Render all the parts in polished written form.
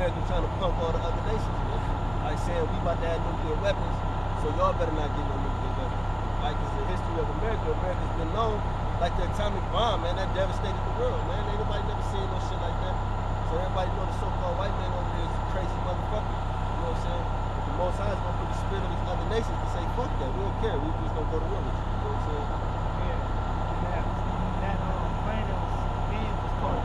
America trying to punk all the other nations, man. Like saying we about to have nuclear weapons, so y'all better not get no nuclear weapons. Like, it's the history of America. America's been known like the atomic bomb, man, that devastated the world, man. Ain't nobody never seen no shit like that. So everybody know the so-called white man over there is a crazy motherfucker. You know what I'm saying? But the Most High is gonna put the spirit of these other nations to say, fuck that. We don't care. We just gonna go to war with you. You know what I'm saying? Yeah. That plane that was being was called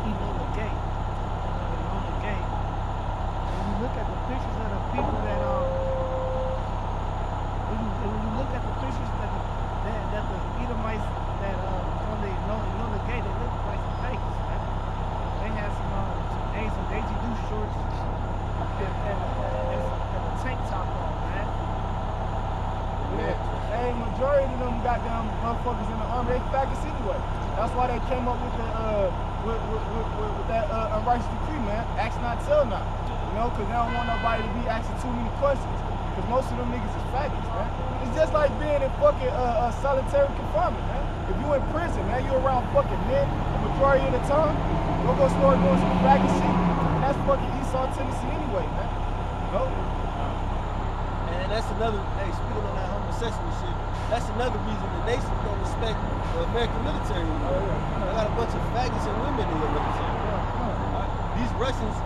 Enola Gay. Enola Gay. When you look at the pictures of the people that when you look at the pictures that the Edomites that on the Enola Gay, they look like some fakes, man. They had some Daisy Duke shorts and a tank top on, man. Yeah. Hey, majority of them goddamn motherfuckers in the army, they faggots anyway. That's why they came up with the with that unrighteous decree, man. Ask not, tell not. You know, because they don't want nobody to be asking too many questions. Because most of them niggas is faggots, man. It's just like being in fucking solitary confinement, man. If you in prison, man, you around fucking men the majority of the time, you'll go start doing some faggot shit. And that's fucking Esau tendency anyway, man. You know? And that's another, hey, speaking on that homosexual shit, that's another reason the nation don't respect the American military. They got a bunch of faggots and women in the military. Right? These Russians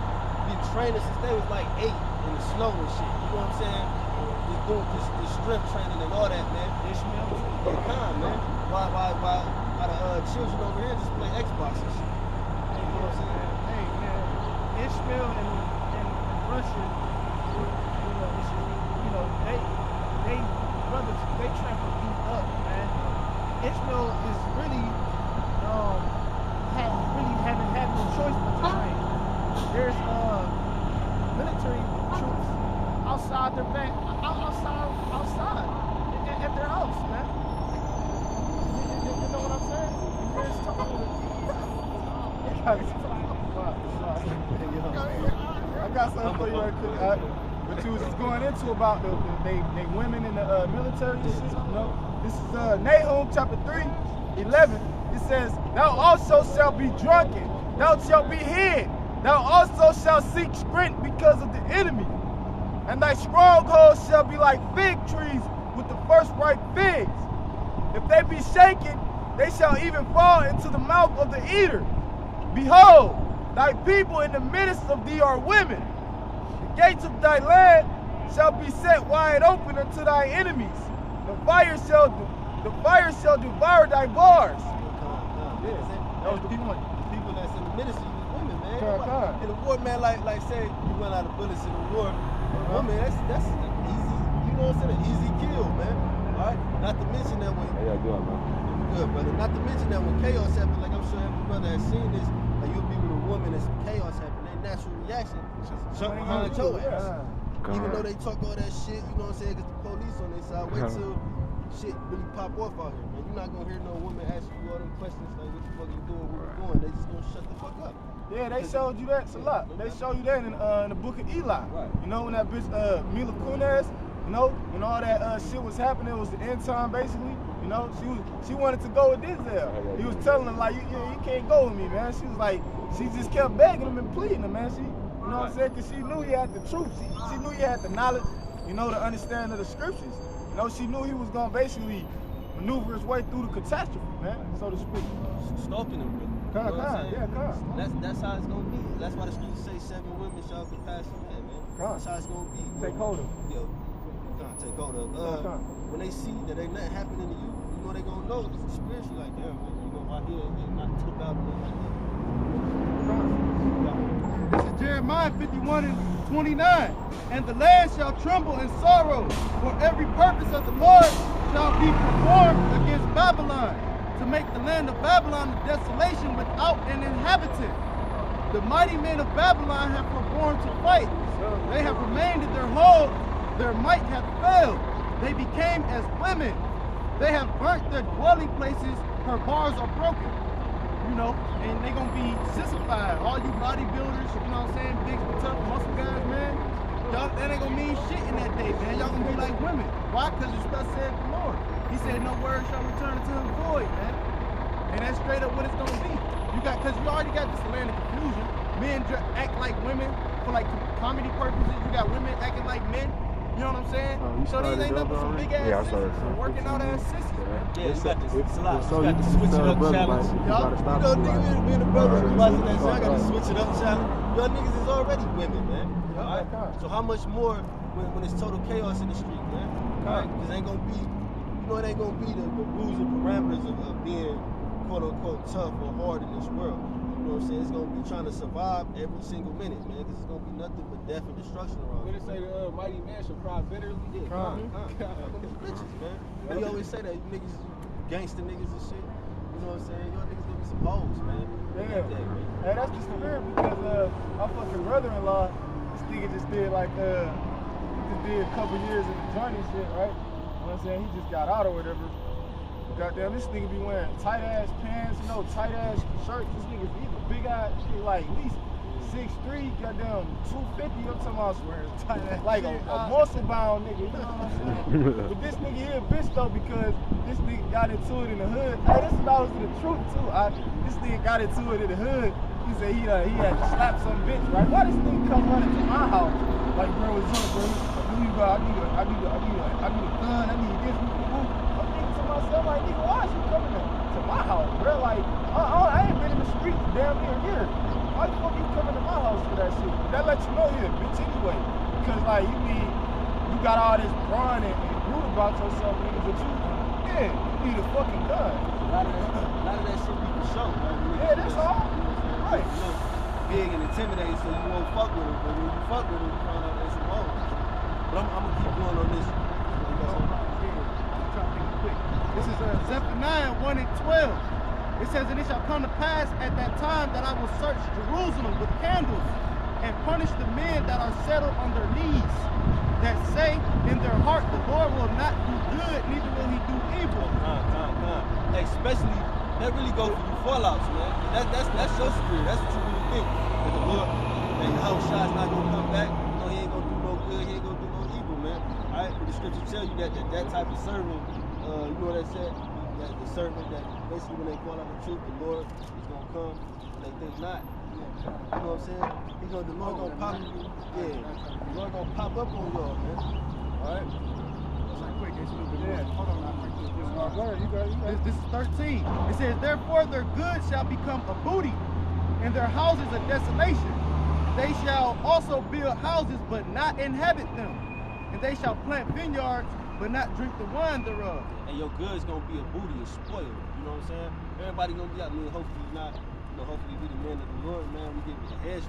been training since they was like 8 in the snow and shit. You know what I'm saying? Just doing this strength training and all that, man. Ishmael, yeah, calm, man. Why the children over here just play Xbox and shit? You know what I'm saying? Hey, man, Ishmael and Russia, they brothers, they trample you up, man. Ishmael is really haven't had no choice but to train. There's military troops outside their back, outside at their house, man. You know what I'm saying? There's I got something for you right quick. What you was just going into about they women in the military and shit, you know? This is Nahum chapter 3:11. It says, thou also shalt be drunken, thou shalt be hid, thou also shalt seek strength because of the enemy. And thy strongholds shall be like fig trees with the first ripe figs. If they be shaken, they shall even fall into the mouth of the eater. Behold, thy people in the midst of thee are women. The gates of thy land shall be set wide open unto thy enemies. The fire shall devour thy bars. Yeah, that was the point. The people that's in the ministry is women, man. In the war, man, like say you run out of bullets in the war, a woman, that's easy, you know what I'm saying? An easy kill, man. Alright? Not to mention that when good, brother. Not to mention that when chaos happens, like I'm sure every brother has seen this, like you'll be with a woman and some chaos happen, their natural reaction is jump behind your ass. Even though they talk all that shit, you know what I'm saying, because the police on their side, wait till shit really pop off out here, man. You're not gonna hear no woman ask you all them questions like what the fuck you doing, where you going. They just gonna shut the fuck up. Yeah, they showed you that a lot. They show you that in the book of Eli. Right. You know, when that bitch Mila Kunis, you know, when all that shit was happening, it was the end time basically. You know, she wanted to go with Denzel. He was telling her like, you can't go with me, man. She was like, she just kept begging him and pleading him, man. She, you know what I'm saying? Cause she knew he had the truth. She knew he had the knowledge, you know, the understanding of the scriptures. You know, she knew he was gonna basically maneuver his way through the catastrophe, man, so to speak. Stalking him, really. That's how it's gonna be. That's why the scriptures say 7 women shall compass a man, man. That's how it's gonna be. Take hold of. Yo, take hold of. When they see that ain't nothing happening to you, you know they gonna know it's spiritually like, damn, man, you know why he not took out of like that. This is Jeremiah 51:29. And the land shall tremble in sorrow, for every purpose of the Lord shall be performed against Babylon, to make the land of Babylon a desolation without an inhabitant. The mighty men of Babylon have forborne to fight. They have remained in their hold, their might hath failed. They became as women. They have burnt their dwelling places, her bars are broken. You know, and they gonna be sissified. All you bodybuilders, you know what I'm saying, big, tough, muscle guys, man. Y'all, that ain't gonna mean shit in that day, man. Y'all gonna be like women. Why? Because it's thus said the Lord. He said, no word shall return to him void, man. And that's straight up what it's gonna be. You got, because you already got this land of confusion. You men act like women for like comedy purposes. You got women acting like men. You know what I'm saying? Oh, you So these ain't nothing but some big ass sisters, some working out ass sisters. Yeah, you got to so switch it up challenge. You gotta stop You know, it, niggas like, being a brother alright, watching that so shit. I got to alright. switch it up challenge. Y'all niggas is already women, man. Yeah, Alright? okay. So how much more when it's total chaos in the street, man? Alright? Because it ain't gonna be, you know, it ain't gonna be the rules and parameters of being quote unquote tough or hard in this world. You know what I'm saying? It's gonna be trying to survive every single minute, man. Because it's gonna be nothing but death and destruction around. When it say the mighty man shall cry bitterly, Yeah, bitches, man. We always say that you niggas, gangster niggas and shit. You know what I'm saying? Y'all niggas gonna be some hoes, man. Yeah. That, man. Hey, that's the spirit because my fucking brother-in-law, this nigga just did like he just did a couple years in the joint and shit, right? You know what I'm saying? He just got out or whatever. Goddamn, this nigga be wearing tight ass pants, you know, tight ass shirts. This nigga, he's a big ass, he like at least 6'3", goddamn 250. I'm talking about swearing tight ass, like a muscle bound nigga. You know what I'm saying? But this nigga here a bitch though because this nigga got into it in the hood. Hey, this is always the truth too. This nigga got into it in the hood. He said he had to slap some bitch, right? Why this nigga come running to my house? Like, bro, what's up, bro? I need a gun. I need this. I'm thinking to myself, like, nigga, why is you coming to my house, bro? Like, I ain't been in the streets damn near here. Why the fuck you coming to my house for that shit? That let you know you're a bitch anyway. Because, like, you got all this brawn and rude about yourself, nigga, but you need a fucking gun. A lot of that shit be for show. Yeah, that's all. Right. You know, big and intimidating, so you won't fuck with them. But when you fuck with them, you find out there's some hoes. But I'm gonna keep going on this. This is Zephaniah 1 and 12. It says, and it shall come to pass at that time that I will search Jerusalem with candles and punish the men that are settled on their knees, that say in their heart, the Lord will not do good, neither will he do evil. Especially, that really go for you fallouts, man. That's your spirit. That's what you really think. That the Lord, that Yahushua's not gonna come back. You know, he ain't gonna do no good. He ain't gonna do no evil, man. All right, but the scripture tell you that type of servant, you know what I said? That the servant that basically when they fall out the truth, the Lord is gonna come. When they think not. You know what I'm saying? The Lord gonna pop. Yeah, the Lord gonna pop up on y'all, man. All right. Hold on, this is 13. It says, therefore their goods shall become a booty, and their houses a desolation. They shall also build houses, but not inhabit them. And they shall plant vineyards, but not drink the wine thereof. And your goods gonna be a booty and spoiled. You know what I'm saying? Everybody gonna be out. I mean, hopefully not. You know, hopefully we the men of the Lord, man. We get a hedge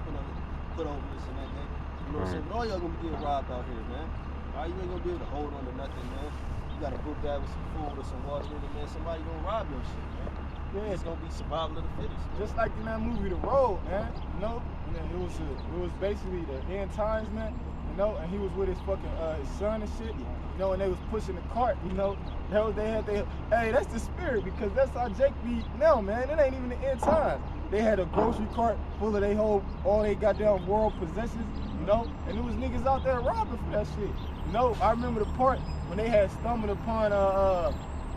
put over us and that thing. You know what I'm saying? But all y'all gonna be getting robbed out here, man. All right, you ain't gonna be able to hold on to nothing, man. You got a book bag with some food or some water in it, man. Somebody gonna rob your shit, man. Yeah, it's gonna be survival of the fittest. Man. Just like in that movie, The Road, man. You know, and it was basically the end times, man. You know, and he was with his fucking his son and shit. You know, and they was pushing the cart. You know, hey, that's the spirit because that's how Jake be now, man. It ain't even the end times. They had a grocery cart full of all they goddamn world possessions. You know, and there was niggas out there robbing for that shit. You know, I remember the part when they had stumbled upon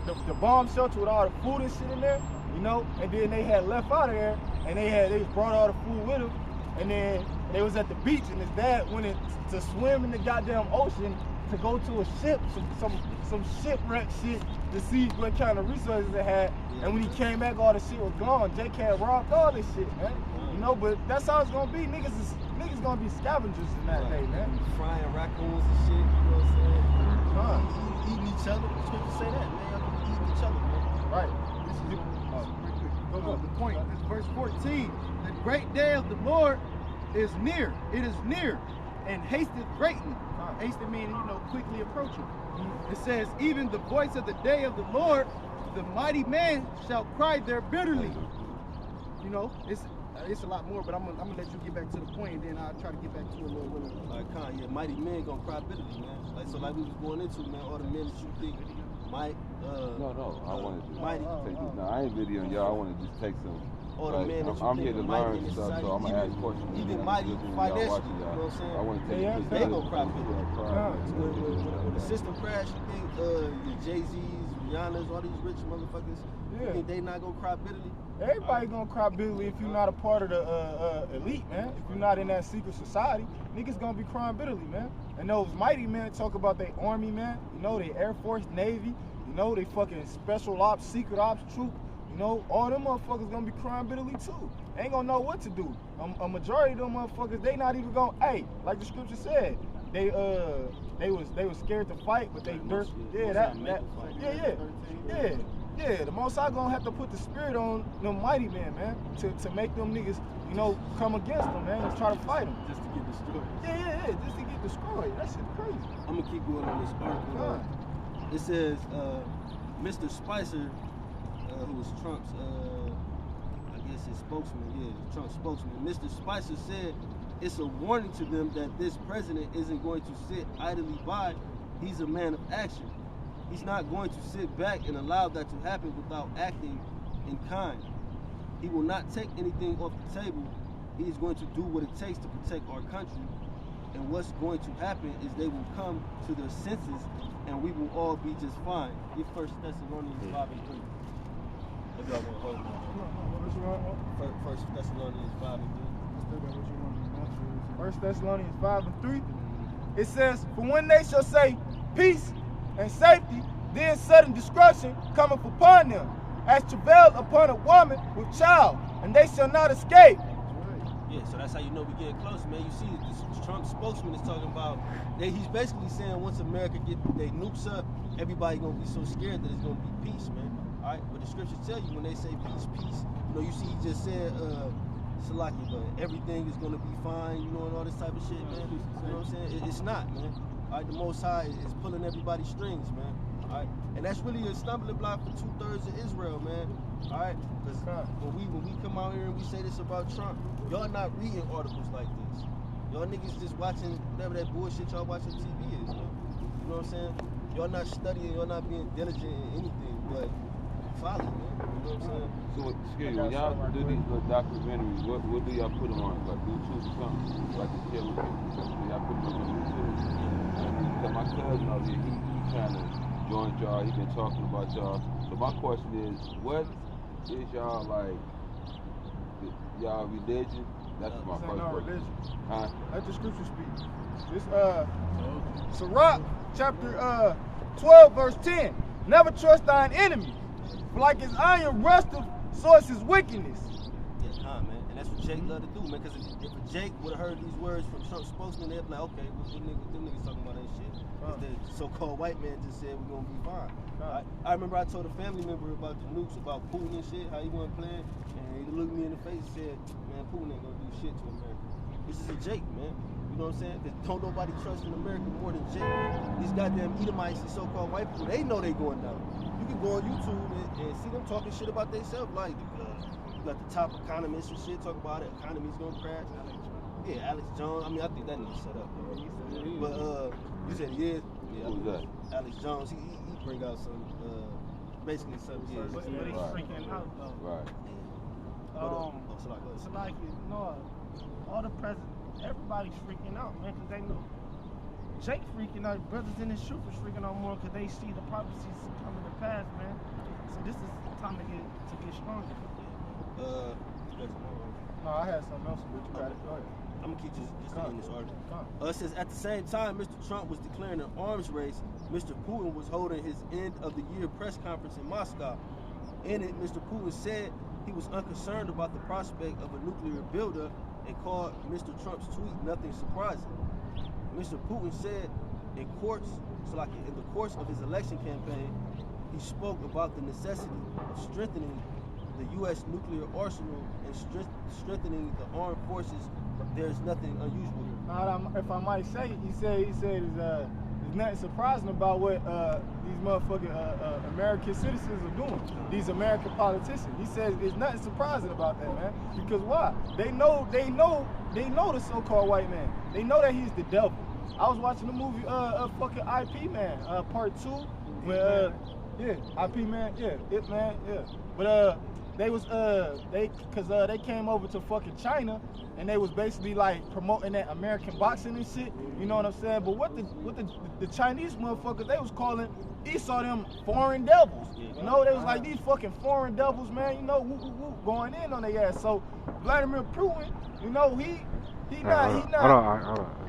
the bomb shelter with all the food and shit in there. You know, and then they had left out of there, and they brought all the food with them, and then they was at the beach, and his dad went in to swim in the goddamn ocean to go to a ship, some shipwreck shit to see what kind of resources it had. And when he came back, all the shit was gone. Jake had robbed all this shit, man. You know, but that's how it's gonna be. Niggas gonna be scavengers in that day, man. Frying raccoons and shit. You know what I'm saying? Eating each other. The scripture say that, man. Y'all gonna be eating each other, man. Right. The point is verse 14. The great day of the Lord is near. It is near and hasteth greatly. Hasted meaning, you know, quickly approaching. It says, even the voice of the day of the Lord, the mighty man shall cry there bitterly. You know, it's a lot more, but I'm gonna let you get back to the point, and then I'll try to get back to it a little bit. Like, yeah, mighty men gonna cry bitterly, man. Like, so like we was going into, man, all the men that you think might, No, I wanted to mighty. take this. No, I ain't videoing y'all. I want to just take some. All the men that you I'm think here to mighty learn in stuff, society, so I'm gonna ask questions. even I'm mighty listening to financially, y'all, you know what I'm saying? I want to take Yeah, they gonna cry bitterly. When the system crash, you think your Jay-Z's, Rihanna's, all these rich motherfuckers. Yeah. You think they not gonna cry bitterly? Everybody gonna cry bitterly if you're not a part of the elite, man. If you're not in that secret society, niggas gonna be crying bitterly, man. And those mighty men talk about their army, man. You know, they Air Force, Navy. You know, they fucking special ops, secret ops troop. You know, all them motherfuckers gonna be crying bitterly too. They ain't gonna know what to do. A majority of them motherfuckers, they not even gonna. Hey, like the scripture said, they was scared to fight, but they durst. Yeah, yeah. The Most High gonna have to put the spirit on them mighty men, man, to make them niggas, you know, come against them, man, and try to fight them. Just to get destroyed. Yeah, just to get destroyed. That shit crazy. I'm gonna keep going on this article. It says Mr. Spicer, who was Trump's, I guess his spokesman, Trump's spokesman. Mr. Spicer said it's a warning to them that this president isn't going to sit idly by. He's a man of action. He's not going to sit back and allow that to happen without acting in kind. He will not take anything off the table. He is going to do what it takes to protect our country. And what's going to happen is they will come to their senses and we will all be just fine. Get 1 Thessalonians 5 and 3. If y'all want to hold on. 1 Thessalonians 5 and 3. 1 Thessalonians 5 and 3. It says, for when they shall say peace and safety, then sudden destruction cometh upon them, as travail upon a woman with child, and they shall not escape. Yeah, so that's how you know we getting close, man. You see, this Trump spokesman is talking about, he's basically saying once America get their nukes up, everybody gonna be so scared that it's gonna be peace, man. All right, but the scriptures tell you when they say peace, you know, you see, he just said, Salaki, but everything is gonna be fine, you know, and all this type of shit, man. You know what I'm saying? It's not, man. All right, the Most High is pulling everybody's strings, man. All right, and that's really a stumbling block for 2/3 of Israel, man. All right, because when we come out here and we say this about Trump, y'all not reading articles like this. Y'all niggas just watching whatever that bullshit y'all watching TV is, man. You know what I'm saying? Y'all not studying, y'all not being diligent in anything, but folly, man. You know what I'm saying? So, excuse me, when y'all do these little documentaries, what do y'all put them on? Like YouTube or something? Like the shit with you? Do y'all put them on YouTube? Because my cousin over here, he trying to join y'all. He been talking about y'all. So my question is, what is y'all like? Y'all religion? That's my first question. Huh? Let the scripture speak. This Sirach chapter 12 verse 10. Never trust thine enemy, for like his iron rusteth, so is his wickedness. Yeah, man. And that's what Jake love to do, man. Because if Jake would have heard these words from Trump's spokesman, they'd be like, okay, what them niggas talking about ain't shit. The so-called white man just said we're gonna be fine. I remember I told a family member about the nukes, about Putin and shit, how he wasn't playing, and he looked me in the face and said, man, Putin ain't gonna do shit to America. This is a Jake, man. You know what I'm saying? Because don't nobody trust in America more than Jake. These goddamn Edomites and so-called white people, they know they going down. You can go on YouTube and see them talking shit about themselves, like you got the top economists and shit talking about the economy's gonna crash. Yeah, Alex Jones. I mean, I think that nigga set up, bro. But you said he is. Yeah, who's that? Alex Jones. He bring out some basically something. Yeah, But he's freaking out though. Right. It's like no, all the presidents, everybody's freaking out, man, because they know. Jake freaking out, brothers in his troop is freaking out more because they see the prophecies coming to pass, man. So this is time to get stronger. No, I had something else, but you got it. Go ahead. I'm gonna keep just in this article. It says at the same time Mr. Trump was declaring an arms race, Mr. Putin was holding his end of the year press conference in Moscow. In it, Mr. Putin said he was unconcerned about the prospect of a nuclear buildup and called Mr. Trump's tweet nothing surprising. Mr. Putin said in the course of his election campaign, he spoke about the necessity of strengthening the U.S. nuclear arsenal and strengthening the armed forces. There's nothing unusual here. If I might say, he said there's nothing surprising about what these motherfucking American citizens are doing. These American politicians. He says there's nothing surprising about that, man. Because why? They know the so-called white man. They know that he's the devil. I was watching the movie fucking IP Man, part 2, where IP Man, yeah, It Man, yeah. But they was they came over to fucking China and they was basically like promoting that American boxing and shit. You know what I'm saying? But what the Chinese motherfuckers, they was calling Esau them foreign devils. You know, they was like these fucking foreign devils, man. You know, whoop, whoop, whoop, going in on their ass. So Vladimir Putin, you know, he not. Hold on.